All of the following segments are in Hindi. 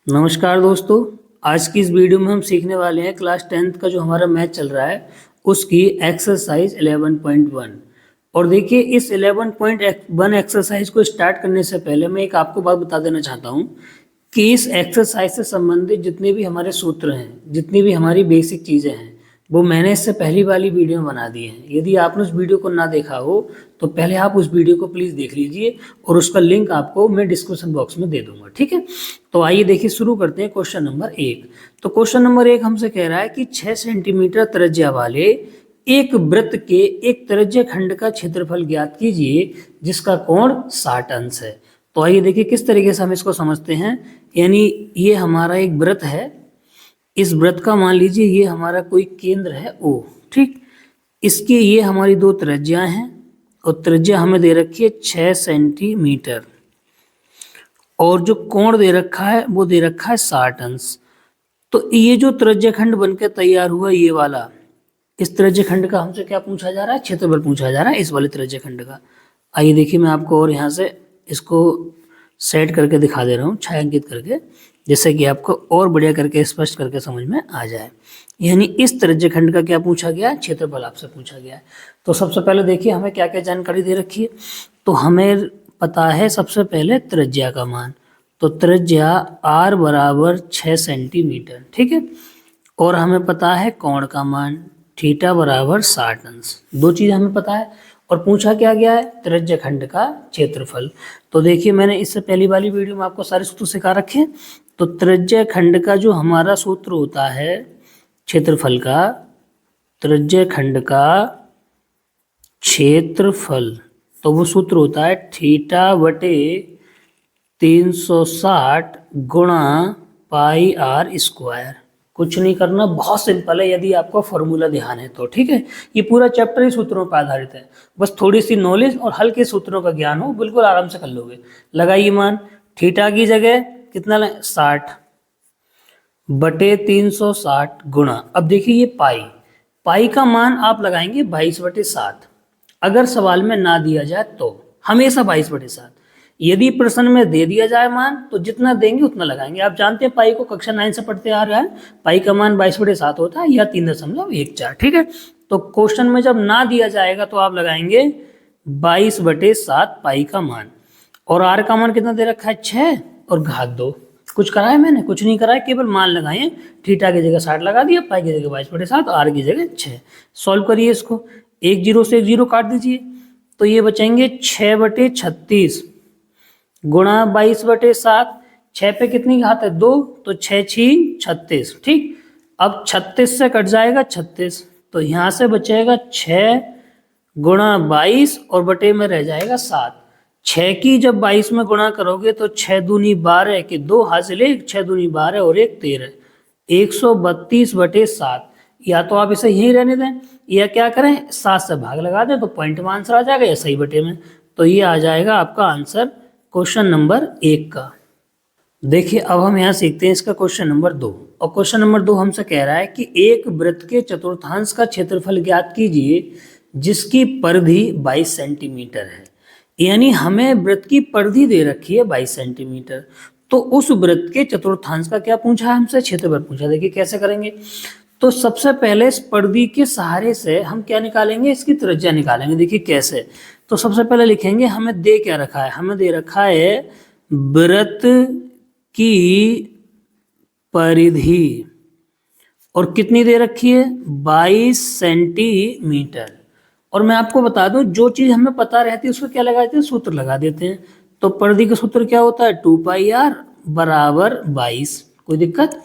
नमस्कार दोस्तों। आज की इस वीडियो में हम सीखने वाले हैं क्लास 10th का जो हमारा मैथ चल रहा है उसकी एक्सरसाइज 11.1। और देखिए इस 11.1 एक्सरसाइज को स्टार्ट करने से पहले मैं एक आपको बात बता देना चाहता हूँ कि इस एक्सरसाइज से संबंधित जितने भी हमारे सूत्र हैं, जितनी भी हमारी बेसिक चीज़ें हैं, वो मैंने इससे पहली वाली वीडियो में बना दी है। यदि आपने उस वीडियो को ना देखा हो तो पहले आप उस वीडियो को प्लीज़ देख लीजिए और उसका लिंक आपको मैं डिस्क्रिप्शन बॉक्स में दे दूंगा, ठीक है। तो आइए देखिए शुरू करते हैं क्वेश्चन नंबर 1। तो क्वेश्चन नंबर 1 हमसे कह रहा है कि 6 सेंटीमीटर त्रिज्या वाले एक वृत्त के एक त्रिज्य खंड का क्षेत्रफल ज्ञात कीजिए जिसका कोण 60 अंश है। तो आइए देखिए किस तरीके से हम इसको समझते हैं। यानी ये हमारा एक वृत्त है, इस वृत्त का मान लीजिए ये हमारा कोई केंद्र है O, ठीक। इसकी ये हमारी दो त्रिज्याएं हैं और त्रिज्या हमें दे रखी है 6 सेंटीमीटर और जो कोण दे रखा है वो दे रखा है 60 अंश। तो ये जो त्रिज्य खंड बनकर तैयार हुआ ये वाला, इस त्रिज्य खंड का हमसे क्या पूछा जा रहा है? क्षेत्रफल पूछा जा रहा है इस वाले त्रिज्य खंड का। आइए देखिए मैं आपको और यहाँ से इसको सेट करके दिखा दे रहा हूँ, छायांकित करके, जैसे कि आपको और बढ़िया करके स्पष्ट करके समझ में आ जाए। यानी इस त्रिज्य खंड का क्या पूछा गया है? क्षेत्रफल आपसे पूछा गया है। तो सबसे पहले देखिए हमें क्या क्या जानकारी दे रखी है। तो हमें पता है सबसे पहले त्रिज्या का मान, तो त्रिज्या r बराबर 6 सेंटीमीटर, ठीक है। और हमें पता है कोण का मान थीटा बराबर 60 अंश। दो चीज़ हमें पता है और पूछा क्या गया है? त्रिज्य खंड का क्षेत्रफल। तो देखिए मैंने इससे पहली वाली वीडियो में आपको सारे सूत्र सिखा रखे हैं। तो त्रिज्य खंड का जो हमारा सूत्र होता है क्षेत्रफल का, त्रिज्य खंड का क्षेत्रफल, तो वो सूत्र होता है थीटा बटे 360 गुणा पाई आर स्क्वायर। कुछ नहीं करना, बहुत सिंपल है यदि आपको फॉर्मूला ध्यान है तो, ठीक है। ये पूरा चैप्टर ही सूत्रों पर आधारित है, बस थोड़ी सी नॉलेज और हल्के सूत्रों का ज्ञान हो, बिल्कुल आराम से कर लोगे। लगाइए मान, थीटा की जगह कितना लें? 60 बटे 360 गुणा, अब देखिए ये पाई, पाई का मान आप लगाएंगे 22/7। अगर सवाल में ना दिया जाए तो हमेशा 22/7, यदि प्रश्न में दे दिया जाए मान तो जितना देंगे उतना लगाएंगे। आप जानते हैं पाई को कक्षा 9 से पढ़ते आ रहा है, पाई का मान 22/7 होता है या 3.14, ठीक है। तो क्वेश्चन में जब ना दिया जाएगा तो आप लगाएंगे 22/7 पाई का मान। और आर का मान कितना दे रखा है? 6 और घात 2। कुछ करा है मैंने? कुछ नहीं करा है, केवल मान लगाए। थीटा की जगह 60 लगा दिया, पाई की जगह 22/7, आर की जगह 6। सॉल्व करिए इसको, एक जीरो से एक जीरो काट दीजिए तो ये बचेंगे 6/36 गुणा 22/7। 6 पे कितनी घात है? 2, तो 6 6 36, ठीक। अब 36 से कट जाएगा 36, तो यहाँ से बचेगा 6 गुणा 22 और बटे में रह जाएगा 7। 6 की जब 22 में गुणा करोगे तो 6 दूनी 12 के 2 हासिल 1, 6 दूनी 12 और 1 13, 132/7। या तो आप इसे यहीं रहने दें या क्या करें, 7 से भाग लगा दें तो पॉइंट में आंसर आ जाएगा या सही बटे में। तो ये आ जाएगा आपका आंसर क्वेश्चन नंबर 1 का। देखिए अब हम यहाँ सीखते हैं इसका क्वेश्चन नंबर 2। और क्वेश्चन नंबर 2 हमसे कह रहा है कि एक वृत्त के चतुर्थांश का क्षेत्रफल ज्ञात कीजिए जिसकी परिधि 22 सेंटीमीटर है। यानी हमें वृत्त की परिधि दे रखी है 22 सेंटीमीटर, तो उस वृत्त के चतुर्थांश का क्या पूछा है हमसे? क्षेत्रफल पूछा। देखिए कैसे करेंगे। तो सबसे पहले इस परिधि के सहारे से हम क्या निकालेंगे? इसकी त्रिज्या निकालेंगे। देखिए कैसे। तो सबसे पहले लिखेंगे हमें दे क्या रखा है? हमें दे रखा है वृत्त की परिधि, और कितनी दे रखी है? 22 सेंटीमीटर। और मैं आपको बता दूं जो चीज हमें पता रहती है उसको क्या लगा देते हैं? सूत्र लगा देते हैं। तो परिधि का सूत्र क्या होता है? 2πr बराबर 22। कोई दिक्कत?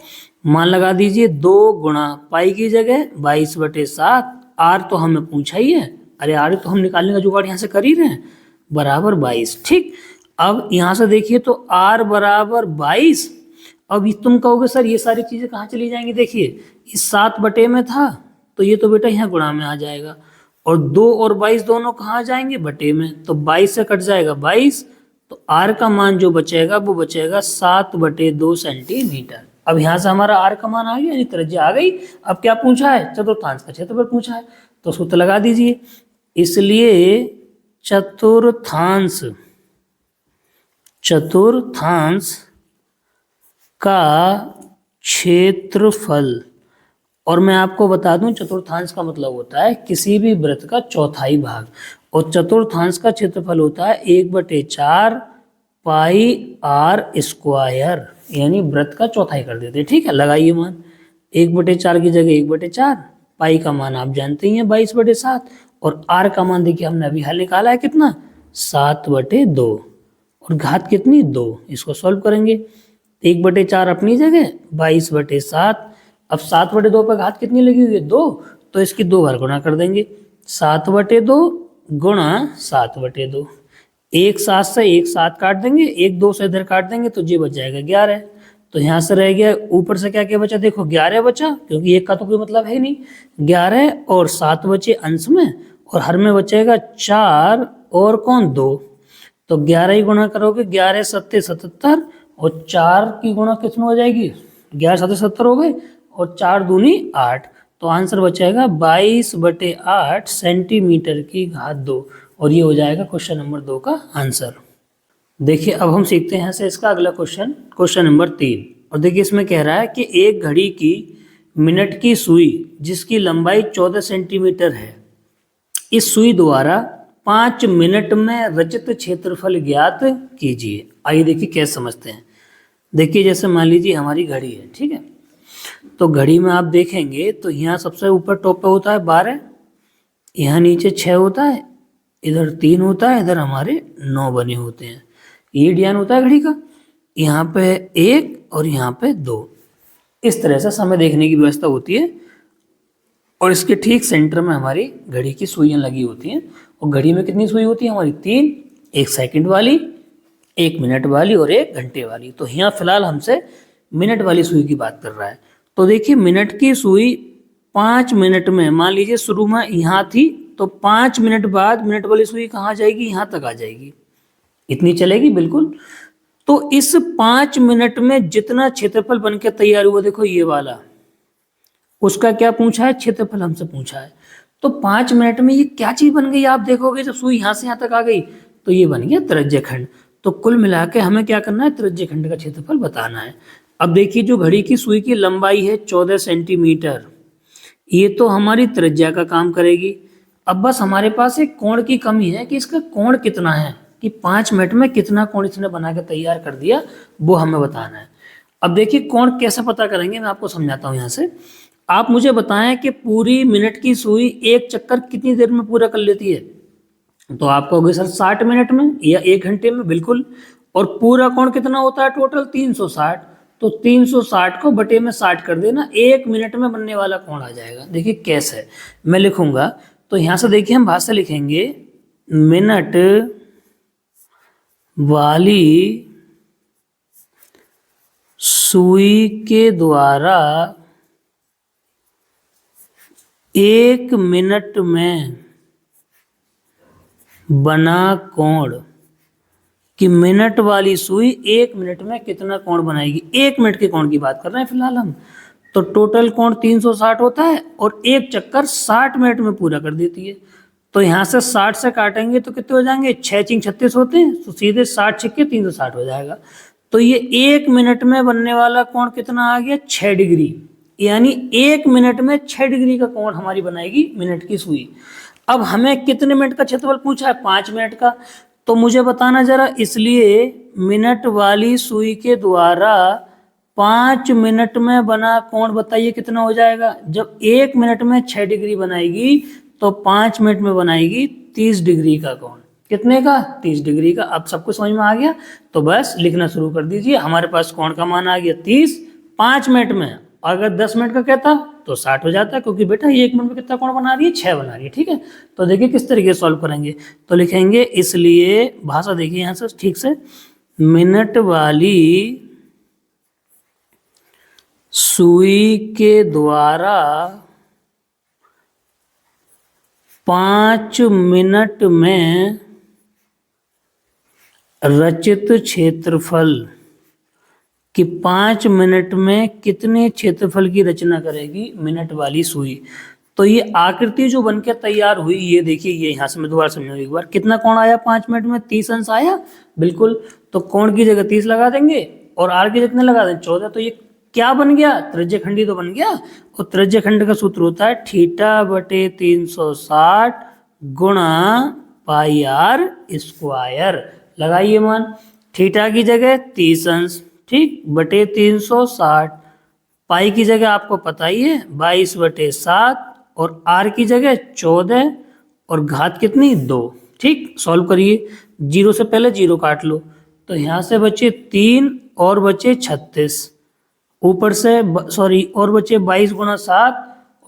मान लगा दीजिए 2 गुणा पाई की जगह 22/7, आर तो हमें पूछा ही है, अरे आर तो हम निकालने का जुगाड़ यहाँ से कर ही रहे हैं, बराबर 22, ठीक। अब यहाँ से देखिए तो आर बराबर 22। अब तुम कहोगे सर ये सारी चीजें कहाँ चली जाएंगी? देखिए इस 7 बटे में था तो ये तो बेटा यहाँ गुणा में आ जाएगा, और 2 और 22 दोनों कहाँ जाएंगे? बटे में, तो 22 से कट जाएगा 22, तो आर का मान जो बचेगा वो बचेगा 7/2 सेंटीमीटर। अब यहाँ से हमारा आर का मान आ गया, यानी त्रिज्या आ गई। अब क्या पूछा है? चतुर्थांश का क्षेत्रफल पूछा है, तो सूत्र लगा दीजिए। इसलिए चतुर्थांश का क्षेत्रफल। और मैं आपको बता दूं, चतुर्थांश का मतलब होता है किसी भी वृत्त का चौथाई भाग, और चतुर्थांश का क्षेत्रफल होता है 1/4 पाई आर स्क्वायर, यानी वृत्त का चौथाई कर देते हैं। ठीक है, लगाइए मान, 1/4 की जगह 1/4, पाई का मान आप जानते ही हैं 22/7, और आर का मान देखिए हमने अभी हाल निकाला है कितना, 7/2, और घात कितनी 2। इसको सॉल्व करेंगे, 1/4 अपनी जगह, 22/7, अब 7/2 पर घात कितनी लगी हुई है 2, तो इसकी 2 बार गुणा कर देंगे, 7/2 गुणा 7/2, एक 7 से एक 7 काट देंगे, एक 2 से इधर काट देंगे तो जी बच जाएगा 11। तो यहाँ से रह गया, ऊपर से क्या क्या बचा, देखो 11 बचा, क्योंकि एक का तो कोई मतलब है नहीं, 11 और 7 बचे अंश में, और हर में बचेगा 4 और कौन 2, तो 11 ही गुणा करोगे, 11 7 77, और 4 की गुणा कितनी हो जाएगी, 11 7 70 हो गए, और 4 दूनी 8, तो आंसर बचेगा 22/8 सेंटीमीटर की घात 2, और ये हो जाएगा क्वेश्चन नंबर 2 का आंसर। देखिए अब हम सीखते हैं यहाँ से इसका अगला क्वेश्चन, क्वेश्चन नंबर 3। और देखिए इसमें कह रहा है कि एक घड़ी की मिनट की सुई जिसकी लंबाई 14 सेंटीमीटर है, इस सुई द्वारा 5 मिनट में रचित क्षेत्रफल ज्ञात कीजिए। आइए देखिए कैसे समझते हैं। देखिए जैसे मान लीजिए हमारी घड़ी है, ठीक है, तो घड़ी में आप देखेंगे तो यहाँ सबसे ऊपर टॉप पे होता है 12, यहाँ नीचे 6 होता है, इधर 3 होता है, इधर हमारे 9 बने होते हैं, ये डियान होता है घड़ी का, यहाँ पे 1 और यहाँ पे 2, इस तरह से समय देखने की व्यवस्था होती है। और इसके ठीक सेंटर में हमारी घड़ी की सुइयाँ लगी होती हैं, और घड़ी में कितनी सुई होती है हमारी 3, एक सेकंड वाली, एक मिनट वाली और एक घंटे वाली। तो यहाँ फिलहाल हमसे मिनट वाली सुई की बात कर रहा है। तो देखिए मिनट की सुई 5 मिनट में, मान लीजिए शुरू में यहाँ थी, तो 5 मिनट बाद मिनट वाली सुई कहाँ जाएगी, यहाँ तक आ जाएगी, इतनी चलेगी बिल्कुल। तो इस 5 मिनट में जितना क्षेत्रफल बन के तैयार हुआ, देखो ये वाला, उसका क्या पूछा है, क्षेत्रफल हमसे पूछा है। तो 5 मिनट में ये क्या चीज बन गई, आप देखोगे जब सुई यहाँ से यहाँ तक आ गई तो ये बन गया त्रिज्यखंड। तो कुल मिला के हमें क्या करना है, त्रिज्यखंड का क्षेत्रफल बताना है। अब देखिए जो घड़ी की सुई की लंबाई है 14 सेंटीमीटर, ये तो हमारी त्रिज्या का काम करेगी। अब बस हमारे पास एक कोण की कमी है कि इसका कोण कितना है, कि 5 मिनट में कितना कोण इसने बना के तैयार कर दिया, वो हमें बताना है। अब देखिए कोण कैसे पता करेंगे, मैं आपको समझाता हूँ यहाँ से। आप मुझे बताएं कि पूरी मिनट की सुई एक चक्कर कितनी देर में पूरा कर लेती है, तो आप कहोगे सर 60 मिनट में या 1 घंटे में, बिल्कुल। और पूरा कोण कितना होता है टोटल 360, तो 360 को बटे में 60 कर देना, 1 मिनट में बनने वाला कोण आ जाएगा। देखिए कैसे मैं लिखूंगा, तो यहाँ से देखिए हम भाषा लिखेंगे, मिनट वाली सुई के द्वारा 1 मिनट में बना कोण, कि मिनट वाली सुई 1 मिनट में कितना कोण बनाएगी, 1 मिनट के कोण की बात कर रहे हैं फिलहाल हम। तो टोटल कोण 360 होता है, और एक चक्कर 60 मिनट में पूरा कर देती है। तो यहाँ से 60 से काटेंगे तो कितने हो जाएंगे, 6 × 36 होते हैं, तो सीधे 60 छिक्के 360 हो जाएगा। तो ये 1 मिनट में बनने वाला कोण कितना आ गया, 6 डिग्री, यानी 1 मिनट में 6 डिग्री का कोण हमारी बनाएगी मिनट की सुई। अब हमें कितने मिनट का क्षेत्रफल पूछा है, 5 मिनट का, तो मुझे बताना जरा, इसलिए मिनट वाली सुई के द्वारा 5 मिनट में बना कोण बताइए कितना हो जाएगा। जब 1 मिनट में 6 डिग्री बनाएगी तो 5 मिनट में बनाएगी 30 डिग्री का कोण। कितने का, 30 डिग्री का। अब सबको समझ में आ गया, तो बस लिखना शुरू कर दीजिए। हमारे पास कोण का मान आ गया 30 5 मिनट में, और अगर 10 मिनट का कहता तो 60 हो जाता, क्योंकि बेटा ये 1 मिनट में कितना कोण बना रही है, 6 बना रही है। ठीक है, तो देखिए किस तरीके से सॉल्व करेंगे। तो लिखेंगे, इसलिए भाषा देखिए यहाँ से ठीक से, मिनट वाली सुई के द्वारा 5 मिनट में रचित क्षेत्रफल, कि 5 मिनट में कितने क्षेत्रफल की रचना करेगी मिनट वाली सुई। तो ये आकृति जो बनकर तैयार हुई, ये देखिए, ये यहाँ से मैं दोबारा समझाऊंगा एक बार, कितना कोण आया 5 मिनट में, 30 अंश आया, बिल्कुल। तो कोण की जगह 30 लगा देंगे, और आर की कितने लगा दें 14, तो ये क्या बन गया, त्रिज्यखंडी तो बन गया। और त्रिज्यखंड का सूत्र होता है थीटा बटे 360 गुणा पाई आर स्क्वायर। लगाइए मान, थीटा की जगह 30 अंश, ठीक, बटे 360, पाई की जगह आपको पता ही है 22/7, और आर की जगह 14 और घात कितनी 2, ठीक। सॉल्व करिए, जीरो से पहले जीरो काट लो, तो यहाँ से बचे 3 और बचे 36, ऊपर से सॉरी और बचे 22 गुणा 7,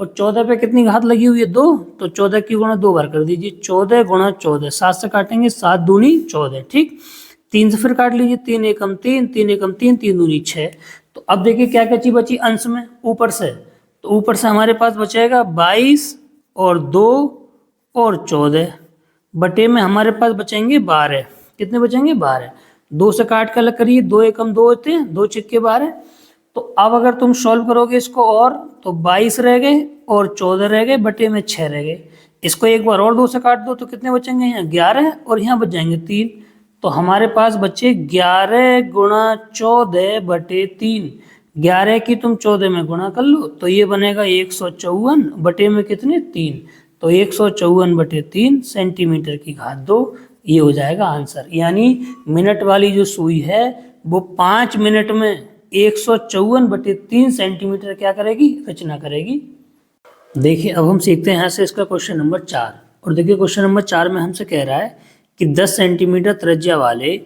और 14 पे कितनी घात लगी हुई है 2, तो 14 की गुणा 2 बार कर दीजिए, 14 गुणा 14, 7 से काटेंगे 7 दूनी 14, ठीक। 3 से फिर काट लीजिए, 3 एकम 3, 3 एकम 3, 3 दूनी 6। तो अब देखिए क्या क्या बची अंश में ऊपर से, तो ऊपर से हमारे पास बचेगा 22 और 2 और 14, बटे में हमारे पास बचेंगे 12, कितने बचेंगे 12, 2 से काट कर अलग करिए, 2 एकम 2 होते हैं, 2 छिक्के 12। तो अब अगर तुम सॉल्व करोगे इसको और, तो 22 रह गए और 14 रह गए, बटे में 6 रह गए। इसको एक बार और 2 से काट दो तो कितने बचेंगे, यहाँ 11 और यहाँ बच जाएंगे 3, तो हमारे पास बचे 11 गुणा 14 बटे 3। 11 की तुम 14 में गुणा कर लो तो ये बनेगा 154 बटे में कितने 3, तो 154 बटे 3 सेंटीमीटर की घात 2, ये हो जाएगा आंसर। यानी मिनट वाली जो सुई है वो 5 मिनट में 154 बटे 3 सेंटीमीटर क्या करेगी, रचना करेगी। देखिए अब हम सीखते हैं यहाँ से इसका क्वेश्चन नंबर 4। और देखिए क्वेश्चन नंबर 4 में हमसे कह रहा है कि 10 सेंटीमीटर त्रिज्या वाले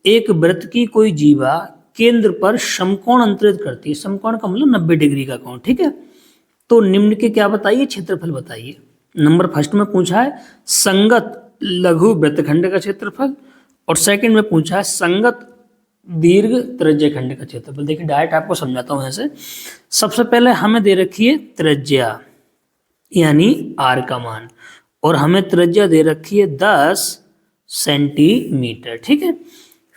एक वृत्त की कोई जीवा केंद्र पर समकोण अंतरित करती है। समकोण का मतलब 90 डिग्री का कोण, ठीक है। तो निम्न के क्या बताइए, क्षेत्रफल बताइए। नंबर फर्स्ट में पूछा है संगत लघु वृत्तखंड का क्षेत्रफल, और सेकंड में पूछा है संगत दीर्घ त्रिज्यखंड का क्षेत्रफल। देखिए डायरेक्ट आपको समझाता हूँ ऐसे। सबसे पहले हमें दे रखी है त्रिज्या यानी आर का मान, और हमें त्रिज्या दे रखी है 10 सेंटीमीटर, ठीक है।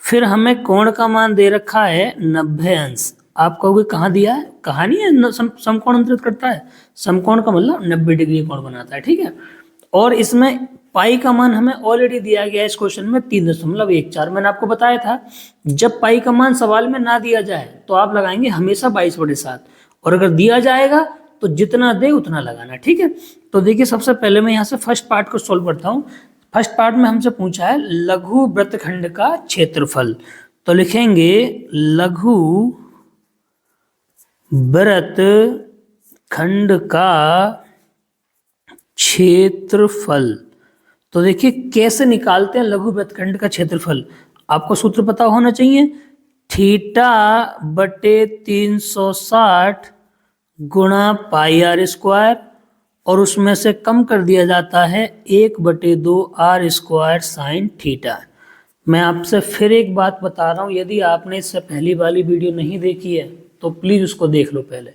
फिर हमें कोण का मान दे रखा है 90 अंश। आप कहोगे कहाँ दिया है, कहाँ नहीं है समकोण अंतरित करता है, समकोण का मतलब 90 डिग्री कोण बनाता है, ठीक है। और इसमें पाई का मान हमें ऑलरेडी दिया गया है इस क्वेश्चन में 3.14। मैंने आपको बताया था जब पाई का मान सवाल में ना दिया जाए तो आप लगाएंगे हमेशा 22/7, और अगर दिया जाएगा तो जितना दे उतना लगाना, ठीक है। तो देखिए सबसे पहले मैं यहाँ से फर्स्ट पार्ट को सोल्व करता हूँ। फर्स्ट पार्ट में हमसे पूछा है लघु वृत्तखंड का क्षेत्रफल, तो लिखेंगे लघु वृत्तखंड का क्षेत्रफल। तो देखिए कैसे निकालते हैं लघु वृत्तखंड का क्षेत्रफल, आपको सूत्र पता होना चाहिए, थीटा बटे 360 गुणा पाई आर स्क्वायर, और उसमें से कम कर दिया जाता है 1/2 आर स्क्वायर साइन थीटा। मैं आपसे फिर एक बात बता रहा हूँ, यदि आपने इससे पहली वाली वीडियो नहीं देखी है तो प्लीज़ उसको देख लो पहले,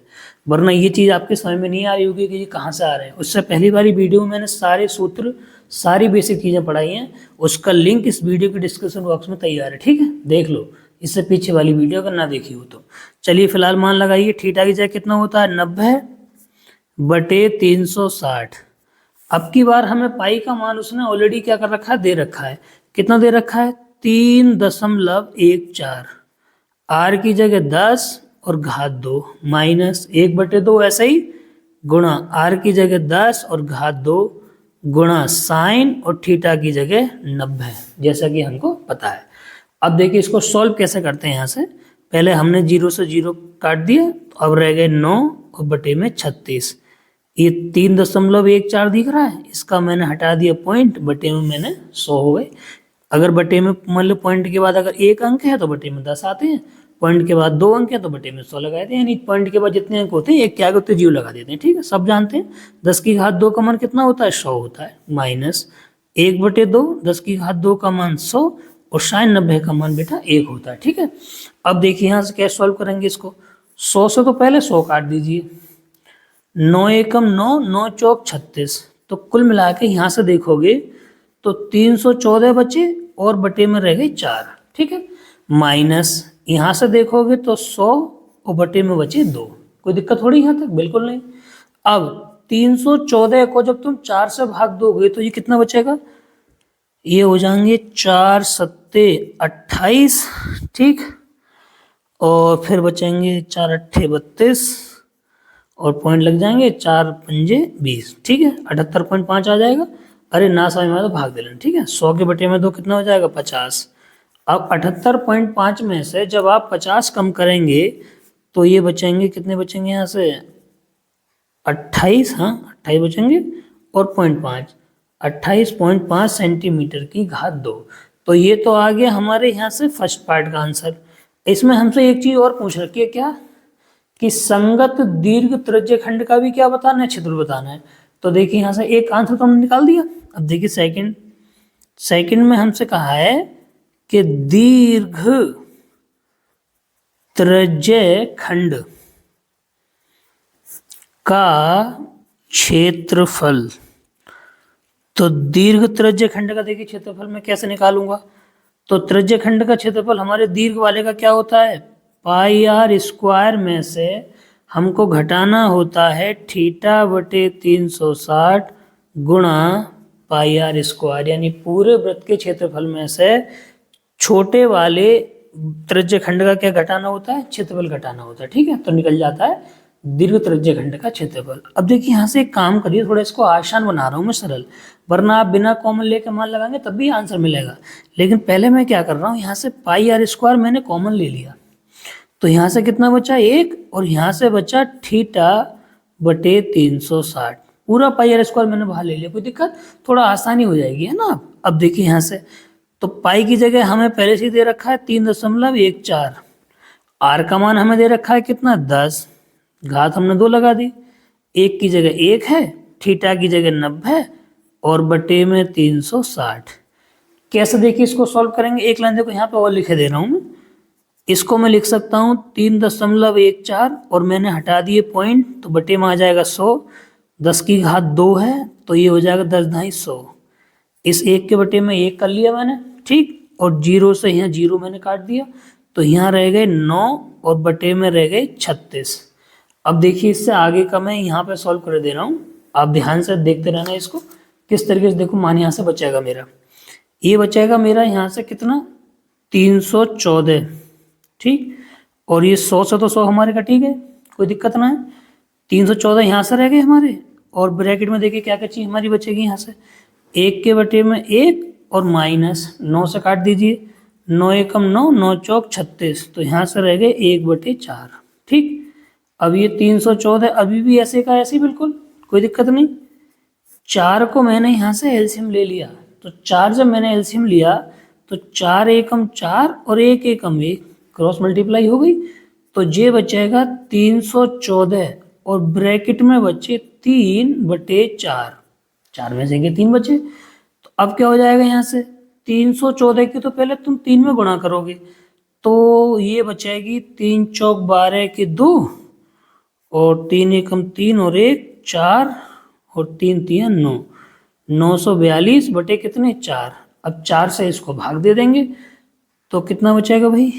वरना ये चीज़ आपके समझ में नहीं आ रही होगी कि ये कहाँ से आ रहे हैं। उससे पहली वाली वीडियो में मैंने सारे सूत्र सारी बेसिक चीज़ें पढ़ाई हैं, उसका लिंक इस वीडियो के डिस्क्रिप्शन बॉक्स में तैयार है, ठीक है, देख लो इससे पीछे वाली वीडियो अगर ना देखी हो तो। चलिए फिलहाल मान लगाइए, थीटा की जगह कितना होता है 90/360। अब की बार हमें पाई का मान उसने ऑलरेडी क्या कर रखा है, दे रखा है, कितना दे रखा है 3.14। आर की जगह 10 और घात 2 माइनस 1/2 ऐसे ही गुणा आर की जगह 10 और घात 2 गुणा साइन और थीटा की जगह 90, जैसा कि हमको पता है। अब देखिए इसको सॉल्व कैसे करते हैं। यहाँ से पहले हमने 0 से 0 काट दिया, तो अब रह गए 9 और बटे में 36। ये 3.14 दिख रहा है, इसका मैंने हटा दिया पॉइंट, बटे में मैंने 100 हो गए। अगर बटे में मतलब पॉइंट के बाद अगर 1 अंक है तो बटे में 10 आते हैं, पॉइंट के बाद 2 अंक है तो बटे में 100 लगाते हैं, यानी पॉइंट के बाद जितने अंक होते हैं एक के आगे होते 0 लगा देते हैं, ठीक है, सब जानते हैं। 10 की घात 2 का मान कितना होता है 100 होता है, माइनस 1/2, 10 की घात 2 का मान 100 और साइन 90 का मान बेटा 1 होता है, ठीक है। अब देखिए यहाँ से कैसे सॉल्व करेंगे इसको, 100 से तो पहले 100 काट दीजिए, 9 एकम 9, 9 चौक 36, तो कुल मिला के यहाँ से देखोगे तो 314 बचे और बटे में रह गए 4, ठीक है, माइनस यहाँ से देखोगे तो 100 और बटे में बचे 2। कोई दिक्कत थोड़ी यहाँ तक, बिल्कुल नहीं। अब 314 को जब तुम 4 से भाग दोगे तो ये कितना बचेगा, ये हो जाएंगे 4 सत्ते 28, ठीक, और फिर बचेंगे 4 अट्ठे 32 और पॉइंट लग जाएंगे 4 पंजे 20। ठीक है, 78.5 आ जाएगा। अरे ना समझ में आया तो भाग दे लेना। ठीक है, 100 के बटे में 2 कितना हो जाएगा 50। अब 78.5 में से जब आप 50 कम करेंगे तो ये बचेंगे, कितने बचेंगे यहाँ से 28। हाँ 28 बचेंगे और 0.5, 28.5 सेंटीमीटर की घात 2। तो ये तो आ गया हमारे यहाँ से फर्स्ट पार्ट का आंसर। इसमें हमसे एक चीज और पूछ रखी है, क्या कि संगत दीर्घ त्रिज्य खंड का भी क्या बताना है, क्षेत्र बताना है। तो देखिए यहाँ से एक आंसर तो हमने निकाल दिया। अब देखिए सेकंड में हमसे कहा है कि दीर्घ त्रिज्य खंड का क्षेत्रफल। तो दीर्घ त्रिज्य खंड का देखिए क्षेत्रफल मैं कैसे निकालूंगा। तो त्रिज्य खंड का क्षेत्रफल हमारे दीर्घ वाले का क्या होता है, पाई आर स्क्वायर में से हमको घटाना होता है थीटा बटे 360 गुणा पाई आर स्क्वायर, यानी पूरे वृत्त के क्षेत्रफल में से छोटे वाले त्रिज्य खंड का क्या घटाना होता है, क्षेत्रफल घटाना होता है। ठीक है, तो निकल जाता है दीर्घ त्रिज्य खंड का क्षेत्रफल। अब देखिए यहाँ से एक काम करिए, थोड़ा इसको आसान बना रहा हूँ मैं सरल, वरना आप बिना कॉमन लेके मान लगाएंगे तब भी आंसर मिलेगा। लेकिन पहले मैं क्या कर रहा हूँ, यहाँ से पाई आर स्क्वायर मैंने कॉमन ले लिया, तो यहाँ से कितना बचा 1 और यहाँ से बचा थीटा बटे 360। पूरा पाई आर स्क्वायर मैंने बाहर ले लिया, कोई दिक्कत, थोड़ा आसानी हो जाएगी, है ना। अब देखिए यहाँ से तो पाई की जगह हमें पहले से दे रखा है 3.14, आर का मान हमें दे रखा है कितना 10, घात हमने 2 लगा दी, 1 की जगह 1 है, थीटा की जगह 90 और बटे में 360। कैसे देखिए इसको सॉल्व करेंगे, एक लाइन देखो यहाँ पे और लिखे दे रहा हूँ मैं। इसको मैं लिख सकता हूँ 3.14 और मैंने हटा दिए पॉइंट, तो बटे में आ जाएगा 100, 10 की घात 2 है तो ये हो जाएगा 10 ढाई 100। इस 1 के बटे में 1 कर लिया मैंने, ठीक, और 0 से यहाँ 0 मैंने काट दिया, तो यहाँ रह गए 9 और बटे में रह गए 36। अब देखिए इससे आगे का मैं यहाँ पे सॉल्व कर दे रहा हूँ, आप ध्यान से देखते रहना इसको किस तरीके से। देखो मान यहाँ से बचेगा मेरा, ये बचेगा मेरा यहाँ से कितना 314, ठीक, और ये 100 से तो 100 हमारे का, ठीक है, कोई दिक्कत ना है। 314 यहाँ से रह गए हमारे, और ब्रैकेट में देखिए क्या क्या चीज़ हमारी बचेगी यहाँ से, 1 के बटे में 1 और माइनस 9 से काट दीजिए, 9 एकम 9, 9 चौक 36, तो यहाँ से रह गए 1/4। ठीक, अब ये 314 अभी भी ऐसे का ऐसे बिल्कुल कोई दिक्कत नहीं। 4 को मैंने यहाँ से एलसीएम ले लिया, तो 4 जब मैंने एलसीएम लिया तो 4 एकम 4 और 1 एकम 1 क्रॉस मल्टीप्लाई हो गई, तो ये बचेगा 314 और ब्रैकेट में बचे 3/4, 4 में से 3 बचे। तो अब क्या हो जाएगा यहाँ से 314 की तो पहले तुम 3 में गुणा करोगे, तो ये बचेगी 3 चौक 12 के 2 और 3 एकम 3 और 1 4 और 3 3 9, 942 बटे कितने 4। अब 4 से इसको भाग दे देंगे तो कितना बचेगा भाई,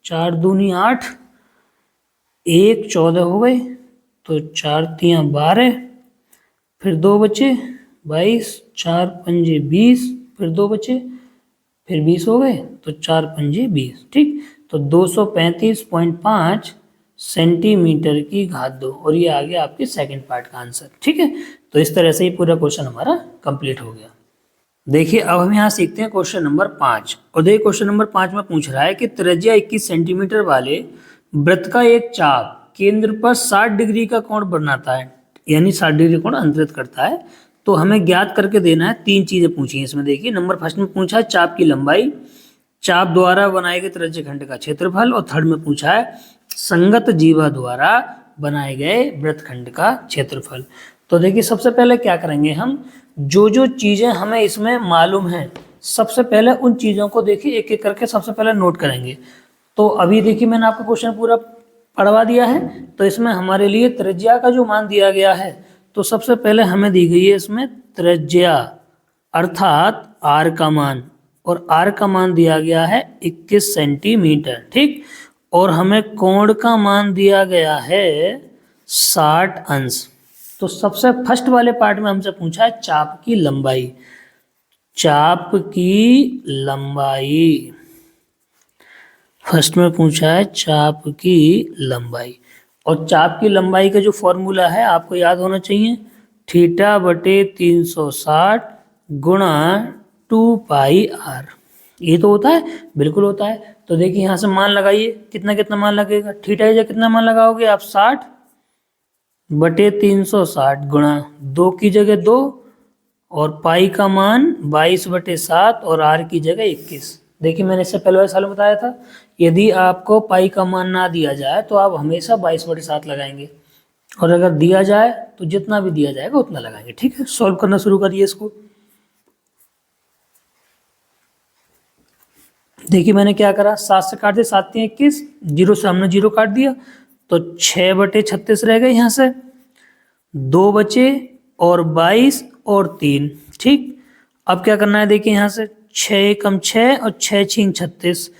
4 दूनी 8, 1 14 हो गए, तो 4 3 12, फिर 2 बचे 22, 4 पंजे 20, फिर 2 बचे, फिर 20 हो गए, तो 4 पंजे 20। ठीक, तो 235.5 सेंटीमीटर की घात 2, और ये आ गया आपके सेकंड पार्ट का आंसर। ठीक है, तो इस तरह से ही पूरा क्वेश्चन हमारा कंप्लीट हो गया। देखिए अब हम यहाँ सीखते हैं क्वेश्चन नंबर 5, और देखिए क्वेश्चन नंबर 5 में पूछ रहा है कि त्रिज्या 21 सेंटीमीटर वाले वृत्त का एक चाप केंद्र पर 60 डिग्री का कोण बनाता है, यानी 60 डिग्री कोण अंतरित करता है। तो हमें ज्ञात करके देना है, 3 चीजें पूछी हैं इसमें। देखिए नंबर फर्स्ट में पूछा है चाप की लंबाई, चाप द्वारा बनाए गए त्रिज्य खंड का क्षेत्रफल, और थर्ड में पूछा है संगत जीवा द्वारा बनाए गए वृत्तखंड का क्षेत्रफल। तो देखिए सबसे पहले क्या करेंगे हम, जो चीजें हमें इसमें मालूम है सबसे पहले उन चीजों को देखिए एक एक करके सबसे पहले नोट करेंगे। तो अभी देखिए मैंने आपको क्वेश्चन पूरा पढ़वा दिया है, तो इसमें हमारे लिए त्रिज्या का जो मान दिया गया है, तो सबसे पहले हमें दी गई है इसमें त्रिज्या अर्थात आर का मान, और आर का मान दिया गया है 21 सेंटीमीटर। ठीक, और हमें कोण का मान दिया गया है 60 अंश। तो सबसे फर्स्ट वाले पार्ट में हमसे पूछा है चाप की लंबाई, चाप की लंबाई। फर्स्ट में पूछा है चाप की लंबाई, और चाप की लंबाई का जो फॉर्मूला है आपको याद होना चाहिए, थीटा बटे 360 गुणा 2 पाई आर। ये तो होता है, बिल्कुल होता है। तो देखिए यहाँ से मान लगाइए, कितना कितना मान लगेगा, थीटा की जगह कितना मान लगाओगे आप, 60 बटे 360 गुणा 2 की जगह 2, और पाई का मान 22/7 और आर की जगह 21। देखिए मैंने इससे पहले वाले साल में बताया था, यदि आपको पाई का मान ना दिया जाए तो आप हमेशा 22/7 लगाएंगे, और अगर दिया जाए तो जितना भी दिया जाएगा उतना लगाएंगे। ठीक है, सॉल्व करना शुरू करिए इसको। देखिए मैंने क्या करा, 7 से काट दिया, 7 3 21, 0 से हमने 0 काट दिया, तो 6/36 रह गए, यहाँ से 2 बचे और 22 और 3। ठीक, अब क्या करना है, देखिए यहाँ से 6 कम 6 और 6 6 36।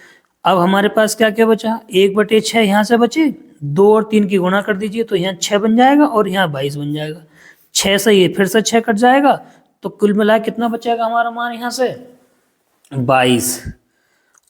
अब हमारे पास क्या क्या बचा, 1/6 यहाँ से बचे, 2 और 3 की गुणा कर दीजिए तो यहाँ 6 बन जाएगा और यहाँ 22 बन जाएगा। 6 से ये फिर से 6 कट जाएगा, तो कुल मिला कितना बचेगा हमारा मान यहाँ से, 22।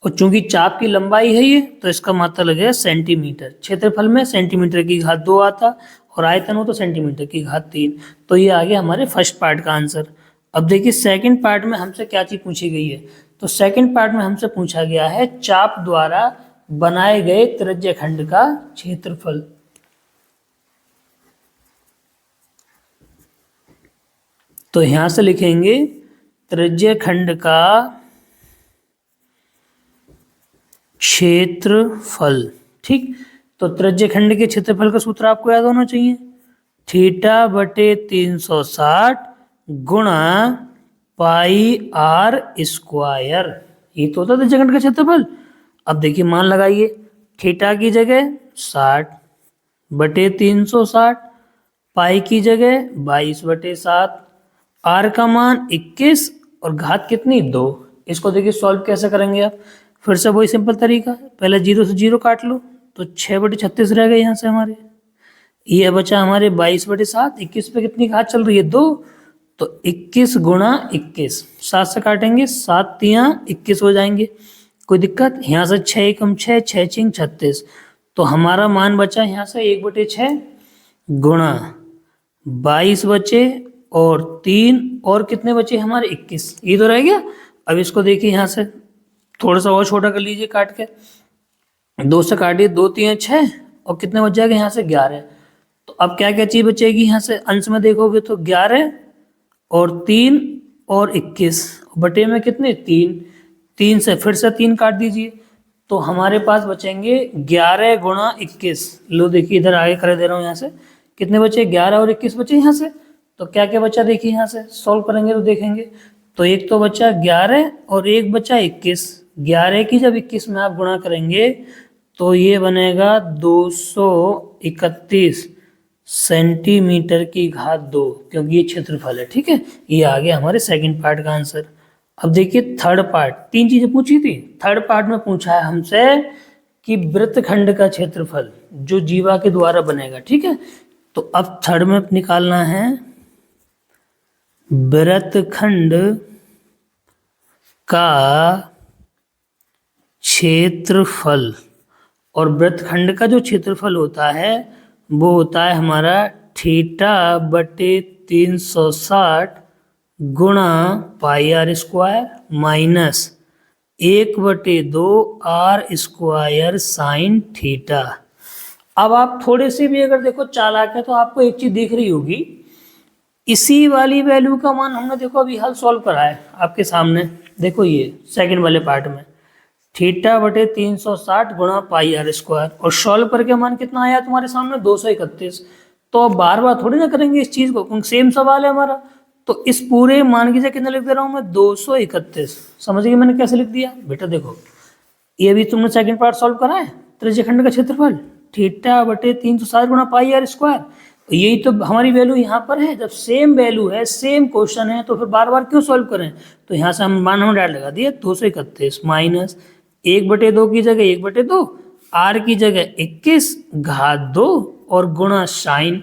और चूंकि चाप की लंबाई है ये, तो इसका मात्रा लगेगा सेंटीमीटर। क्षेत्रफल में सेंटीमीटर की घात 2 आता, और आयतन हो तो सेंटीमीटर की घात 3। तो ये आ गया हमारे फर्स्ट पार्ट का आंसर। अब देखिए सेकंड पार्ट में हमसे क्या चीज पूछी गई है। तो सेकंड पार्ट में हमसे पूछा गया है चाप द्वारा बनाए गए त्रिज्य खंड का क्षेत्रफल। तो यहां से लिखेंगे त्रिज्य खंड का क्षेत्रफल। ठीक, तो त्रिज्य खंड के क्षेत्रफल का सूत्र आपको याद होना चाहिए, थीटा बटे 360 गुणा पाई आर स्क्वायर। ये तो होता है त्रिज्य खंड का क्षेत्रफल। अब देखिए मान लगाइए, थीटा की जगह 60 बटे 360, पाई की जगह 22/7, आर का मान 21 और घात कितनी, 2। इसको देखिए सॉल्व कैसे करेंगे आप, फिर से वही सिंपल तरीका, पहले 0 से 0 काट लो, तो 6/36 रह गए यहाँ से हमारे। ये बचा हमारे 22/7, 21 पे कितनी घात चल रही है, 2, तो 21 गुणा 21, 7 से काटेंगे, 7 तियां 21 हो जाएंगे, कोई दिक्कत। यहाँ से 6 कम 6, 6 6 36, तो हमारा मान बचा यहाँ से 1/6 गुणा 22 बचे और 3, और कितने बचे हमारे, 21, ये तो रह गया। अब इसको देखिए यहाँ से थोड़ा सा और छोटा कर लीजिए काट के, 2 से काटिए, 2 3 6, और कितने बच जाएगा यहाँ से 11। तो अब क्या क्या चीज बचेगी यहाँ से, अंश में देखोगे तो 11 और 3 और 21, बटे में कितने, 3, 3 से फिर से 3 काट दीजिए, तो हमारे पास बचेंगे 11 गुणा 21। लो देखिए इधर आगे कर दे रहा हूँ, यहाँ से कितने बचे, 11 और 21 बचे यहाँ से। तो क्या क्या बचा देखिए, यहाँ से सॉल्व करेंगे तो देखेंगे, तो एक तो बचा 11 और एक बचा 21। 11 की जब 21 में आप गुणा करेंगे तो ये बनेगा 231 सेंटीमीटर की घात 2, क्योंकि ये क्षेत्रफल है। ठीक है, ये आ गया हमारे सेकंड पार्ट का आंसर। अब देखिए थर्ड पार्ट, 3 चीजें पूछी थी, थर्ड पार्ट में पूछा है हमसे कि वृत्तखंड का क्षेत्रफल जो जीवा के द्वारा बनेगा। ठीक है, तो अब थर्ड में निकालना है वृत्तखंड का क्षेत्रफल, और वृत्तखंड का जो क्षेत्रफल होता है वो होता है हमारा थीटा बटे 360 गुणा pi R square minus 1/2 R square sine theta. अब आप थोड़े से भी अगर देखो चालाक है तो आपको एक चीज दिख रही होगी, इसी वाली वैल्यू का मान हमने देखो अभी हल सॉल्व करा है आपके सामने। देखो ये सेकंड वाले पार्ट में थीटा बटे 360 गुणा पाई आर स्क्वायर, और सॉल्व करके मान कितना आया तुम्हारे सामने, 231। तो अब बार बार थोड़ी ना करेंगे इस चीज को, क्योंकि सेम सवाल है हमारा। तो इस पूरे मान की जगह कितना लिख दे रहा हूं मैं, 231। समझ गए मैंने कैसे लिख दिया बेटा, देखो ये भी तुमने सेकंड पार्ट सॉल्व करा है, त्रिज्य खंड का क्षेत्रफल थीटा बटे 360 गुणा पाई आर स्क्वायर। यही तो हमारी वैल्यू यहाँ पर है, जब सेम वैल्यू है, सेम क्वेश्चन है, तो फिर बार बार क्यों सॉल्व करें। तो यहाँ से हम मान डायरेक्ट लगा दिए 231 माइनस 1/2 की जगह 1/2, आर की जगह 21 घात 2 और गुणा साइन,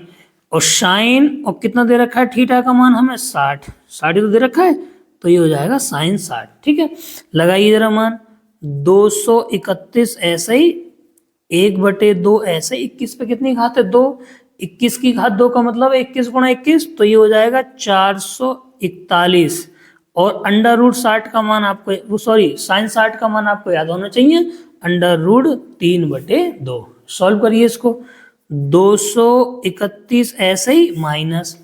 और साइन और कितना दे रखा है थीटा का मान हमें 60 ही तो दे रखा है, तो ये हो जाएगा साइन 60। ठीक है, लगाइए जरा मान, 231 ऐसे ही 1/2 ऐसे 21 पे कितनी घात है 2, 21 की घात 2 का मतलब 21 गुणा 21, तो ये हो जाएगा 441। और अंडर रूट 60 का मान आपको, वो सॉरी साइन 60 का मान आपको याद होना चाहिए, अंडर रूट 3/2। सॉल्व करिए इसको। 231 ऐसे ही माइनस,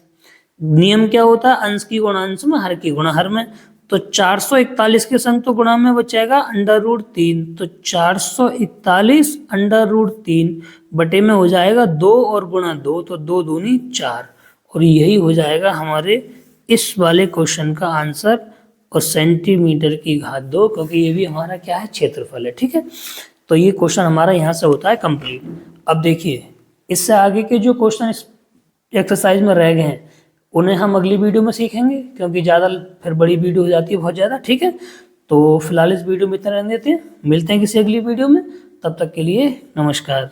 नियम क्या होता है, अंश की गुणा अंश में, हर की गुणा हर में। तो 441 के संग तो गुणा में बचेगा अंडर रूट 3, तो 441 अंडर रूट 3 बटे में हो जाएगा 2 और गुणा 2, तो 2 दूनी 4। और यही हो जाएगा हमारे इस वाले क्वेश्चन का आंसर, और सेंटीमीटर की घात 2, क्योंकि ये भी हमारा क्या है, क्षेत्रफल है। ठीक है, तो ये क्वेश्चन हमारा यहाँ से होता है कंप्लीट। अब देखिए इससे आगे के जो क्वेश्चन इस एक्सरसाइज में रह गए हैं उन्हें हम अगली वीडियो में सीखेंगे, क्योंकि ज़्यादा फिर बड़ी वीडियो हो जाती है बहुत ज़्यादा। ठीक है, तो फिलहाल इस वीडियो में इतना रहने देते हैं, मिलते हैं किसी अगली वीडियो में, तब तक के लिए नमस्कार।